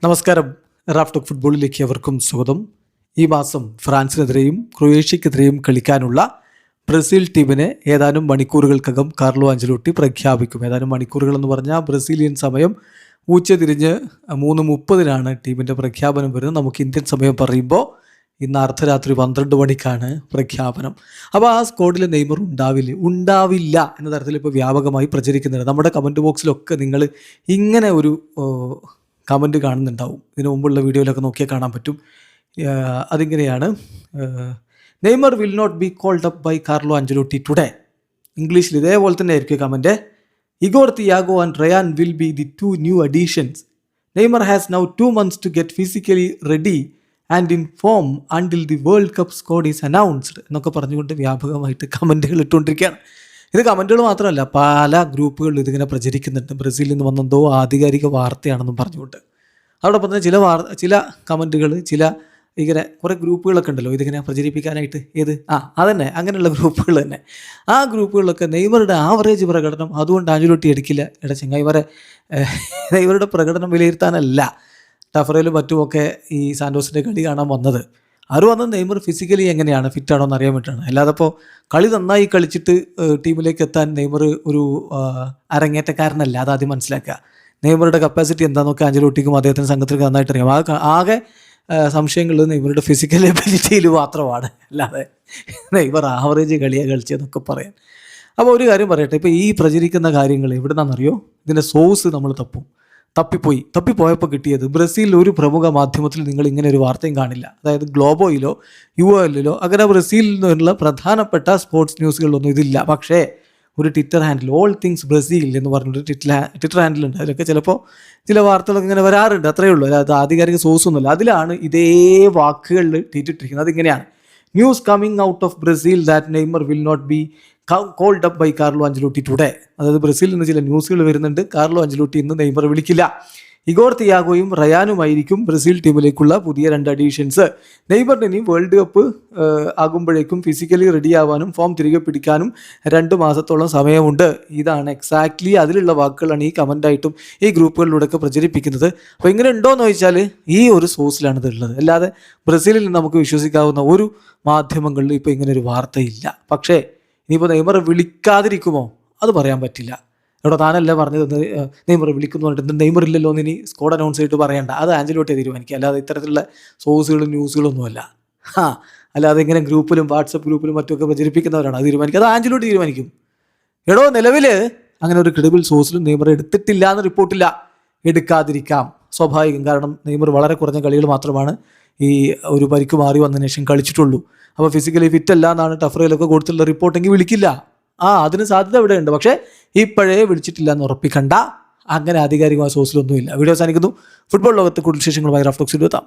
നമസ്കാരം. റാഫ്റ്റോക്ക് ഫുട്ബോളിലേക്ക് അവർക്കും സ്വാഗതം. ഈ മാസം ഫ്രാൻസിനെതിരെയും ക്രൊയേഷ്യക്കെതിരെയും കളിക്കാനുള്ള ബ്രസീൽ ടീമിനെ ഏതാനും മണിക്കൂറുകൾക്കകം കാർലോ അഞ്ചലോട്ടി പ്രഖ്യാപിക്കും. ഏതാനും മണിക്കൂറുകൾ എന്ന് പറഞ്ഞാൽ ബ്രസീലിയൻ സമയം ഉച്ചതിരിഞ്ഞ് 3:30 ടീമിൻ്റെ പ്രഖ്യാപനം വരുന്നത്. നമുക്ക് ഇന്ത്യൻ സമയം പറയുമ്പോൾ ഇന്ന് അർദ്ധരാത്രി 12 മണിക്കാണ് പ്രഖ്യാപനം. അപ്പോൾ ആ സ്ക്വാഡിൽ നെയ്മർ ഉണ്ടാവില്ല എന്ന തരത്തിൽ ഇപ്പോൾ വ്യാപകമായി പ്രചരിക്കുന്നുണ്ട്. നമ്മുടെ കമൻറ്റ് ബോക്സിലൊക്കെ നിങ്ങൾ ഇങ്ങനെ ഒരു കമൻറ്റ് കാണുന്നുണ്ടാവും. ഇതിനു മുമ്പുള്ള വീഡിയോയിലൊക്കെ നോക്കിയാൽ കാണാൻ പറ്റും. അതിങ്ങനെയാണ്: Neymar will not be called up by Carlo Ancelotti today. ഇംഗ്ലീഷിൽ ഇതേപോലെ തന്നെ ആയിരിക്കും comment. Igor Thiago and Ryan will be the 2 new additions. Neymar has now 2 months to get physically ready and in form until the World Cup squad is announced എന്നൊക്കെ പറഞ്ഞുകൊണ്ട് വ്യാപകമായിട്ട് കമൻറ്റുകൾ ഇട്ടുകൊണ്ടിരിക്കുകയാണ്. ഇത് കമൻറ്റുകൾ മാത്രമല്ല, പല ഗ്രൂപ്പുകളിൽ ഇതിങ്ങനെ പ്രചരിക്കുന്നുണ്ട്. ബ്രസീലിൽ നിന്ന് വന്നെന്തോ ആധികാരിക വാർത്തയാണെന്നും പറഞ്ഞുകൊണ്ട്. അതോടൊപ്പം തന്നെ ചില കമൻറ്റുകൾ, ഇങ്ങനെ കുറേ ഗ്രൂപ്പുകളൊക്കെ ഉണ്ടല്ലോ ഇതിങ്ങനെ പ്രചരിപ്പിക്കാനായിട്ട്. അതന്നെ, അങ്ങനെയുള്ള ഗ്രൂപ്പുകൾ തന്നെ. ആ ഗ്രൂപ്പുകളിലൊക്കെ നെയ്മറുടെ ആവറേജ് പ്രകടനം അതുകൊണ്ട് അഞ്ചലോട്ടി എടുക്കില്ല. ചങ്ങായിമാരെ, നെയ്മറുടെ പ്രകടനം വിലയിരുത്താനല്ല ടഫറയിലും മറ്റുമൊക്കെ ഈ സാൻഡോസിൻ്റെ കളി കാണാൻ വന്നത്. ആരും വന്നത് നെയ്മർ ഫിസിക്കലി എങ്ങനെയാണ്, ഫിറ്റാണോ എന്ന് അറിയാൻ വേണ്ടിയിട്ടാണ്. അല്ലാതെ ഇപ്പോൾ കളി നന്നായി കളിച്ചിട്ട് ടീമിലേക്ക് എത്താൻ നെയ്മർ ഒരു അരങ്ങേറ്റക്കാരനല്ല. അതാദ്യം മനസ്സിലാക്കുക. നെയ്മറുടെ കപ്പാസിറ്റി എന്താണെന്നൊക്കെ അഞ്ചലോട്ടിക്കും അദ്ദേഹത്തിൻ്റെ സംഘത്തിലേക്ക് നന്നായിട്ട് അറിയാം. ആകെ സംശയങ്ങൾ നെയ്മറുടെ ഫിസിക്കൽ എബിലിറ്റിയിൽ മാത്രമാണ്. അല്ലാതെ നെയ്മർ ആവറേജ് കളിയാണ് കളിച്ചതെന്നൊക്കെ പറയാൻ. അപ്പോൾ ഒരു കാര്യം പറയട്ടെ, ഇപ്പോൾ ഈ പ്രചരിക്കുന്ന കാര്യങ്ങൾ എവിടെ നിന്നാണെന്നറിയോ? ഇതിൻ്റെ സോഴ്സ് നമ്മൾ തപ്പിപ്പോയപ്പോൾ കിട്ടിയത് ബ്രസീലിൽ ഒരു പ്രമുഖ മാധ്യമത്തിൽ നിങ്ങൾ ഇങ്ങനെ ഒരു വാർത്തയും കാണില്ല. അതായത് ഗ്ലോബോയിലോ UOL അങ്ങനെ ബ്രസീലിൽ നിന്നുള്ള പ്രധാനപ്പെട്ട സ്പോർട്സ് ന്യൂസുകളിലൊന്നും ഇതില്ല. പക്ഷേ ഒരു Twitter handle, all things Brazil എന്ന് പറഞ്ഞൊരു ട്വിറ്റർ ഹാൻഡിലുണ്ട്. അതിലൊക്കെ ചിലപ്പോൾ ചില വാർത്തകളൊക്കെ ഇങ്ങനെ വരാറുണ്ട്, അത്രയേ ഉള്ളൂ. അതായത് ആധികാരിക സോഴ്സൊന്നുമില്ല. അതിലാണ് ഇതേ വാക്കുകളിൽ ട്വീറ്റിട്ടിരിക്കുന്നത്. അതിങ്ങനെയാണ്: news coming out of Brazil that Neymar will not be called up by Carlo Ancelotti today. അതായത് ബ്രസീലിൽ നിന്ന് ചില ന്യൂസുകൾ വരുന്നുണ്ട്. കാർലോ അഞ്ചലോട്ടി ഇന്ന് നെയ്മർ വിളിക്കില്ല. ഇഗോർ തിയാഗോയും റയാനുമായിരിക്കും ബ്രസീൽ ടീമിലേക്കുള്ള പുതിയ 2 അഡീഷൻസ്. നെയ്മറിന് ഇനി വേൾഡ് കപ്പ് ആകുമ്പോഴേക്കും ഫിസിക്കലി റെഡിയാവാനും ഫോം തിരികെ പിടിക്കാനും 2 മാസത്തോളം സമയമുണ്ട്. ഇതാണ് എക്സാക്ട്ലി അതിലുള്ള വാക്കുകളാണ് ഈ കമൻ്റായിട്ടും ഈ ഗ്രൂപ്പുകളിലൂടെയൊക്കെ പ്രചരിപ്പിക്കുന്നത്. അപ്പോൾ ഇങ്ങനെ ഉണ്ടോയെന്ന് ചോദിച്ചാൽ ഈ ഒരു സോഴ്സിലാണ് ഇതുള്ളത്. അല്ലാതെ ബ്രസീലിൽ നിന്ന് നമുക്ക് വിശ്വസിക്കാവുന്ന ഒരു മാധ്യമങ്ങളിലും ഇപ്പോൾ ഇങ്ങനെ ഒരു വാർത്തയില്ല. പക്ഷേ ഇനിയിപ്പോൾ നെയ്മർ വിളിക്കാതിരിക്കുമോ? അത് പറയാൻ പറ്റില്ല. ഇവിടെ താനല്ല പറഞ്ഞത് നെയ്മർ വിളിക്കുന്നു പറഞ്ഞിട്ട് നെയ്മർ ഇല്ലല്ലോ എന്ന് ഇനി സ്ക്വാഡ് അനൗൺസ് ചെയ്തിട്ട് പറയണ്ട. അത് ആഞ്ചലോട്ടി തീരുമാനിക്കുക. അല്ലാതെ ഇത്തരത്തിലുള്ള സോഴ്സുകളും ന്യൂസുകളൊന്നുമല്ല. അല്ലാതെ ഇങ്ങനെ ഗ്രൂപ്പിലും വാട്സപ്പ് ഗ്രൂപ്പിലും മറ്റുമൊക്കെ പ്രചരിപ്പിക്കുന്നവരാണ് അത് തീരുമാനിക്കുക. അത് ആഞ്ചലോട്ടി തീരുമാനിക്കും. നിലവിൽ അങ്ങനെ ഒരു ക്രെഡിബിൾ സോഴ്സിലും നെയ്മർ എടുത്തിട്ടില്ല എന്ന് റിപ്പോർട്ടില്ല. എടുക്കാതിരിക്കാം, സ്വാഭാവികം. കാരണം നെയ്മർ വളരെ കുറഞ്ഞ കളികൾ മാത്രമാണ് ഈ ഒരു പരിക്ക് മാറി വന്നതിന് ശേഷം കളിച്ചിട്ടുള്ളൂ. അപ്പോൾ ഫിസിക്കലി ഫിറ്റ് അല്ല എന്നാണ് ടഫറയിലൊക്കെ കൊടുത്തുള്ള റിപ്പോർട്ടെങ്കിൽ വിളിക്കില്ല. അതിന് സാധ്യത ഇവിടെ ഉണ്ട്. പക്ഷേ ഇപ്പോഴേ വിളിച്ചിട്ടില്ല എന്ന് ഉറപ്പിക്കണ്ട. അങ്ങനെ ആധികാരികമായ സോഴ്സിലൊന്നുമില്ല. വീഡിയോ അവസാനിക്കുന്നു. ഫുട്ബോൾ ലോകത്തെ കൂടുതൽ വിശേഷങ്ങളുമായി റാഫ്റ്റോക്സിൽ എത്താം.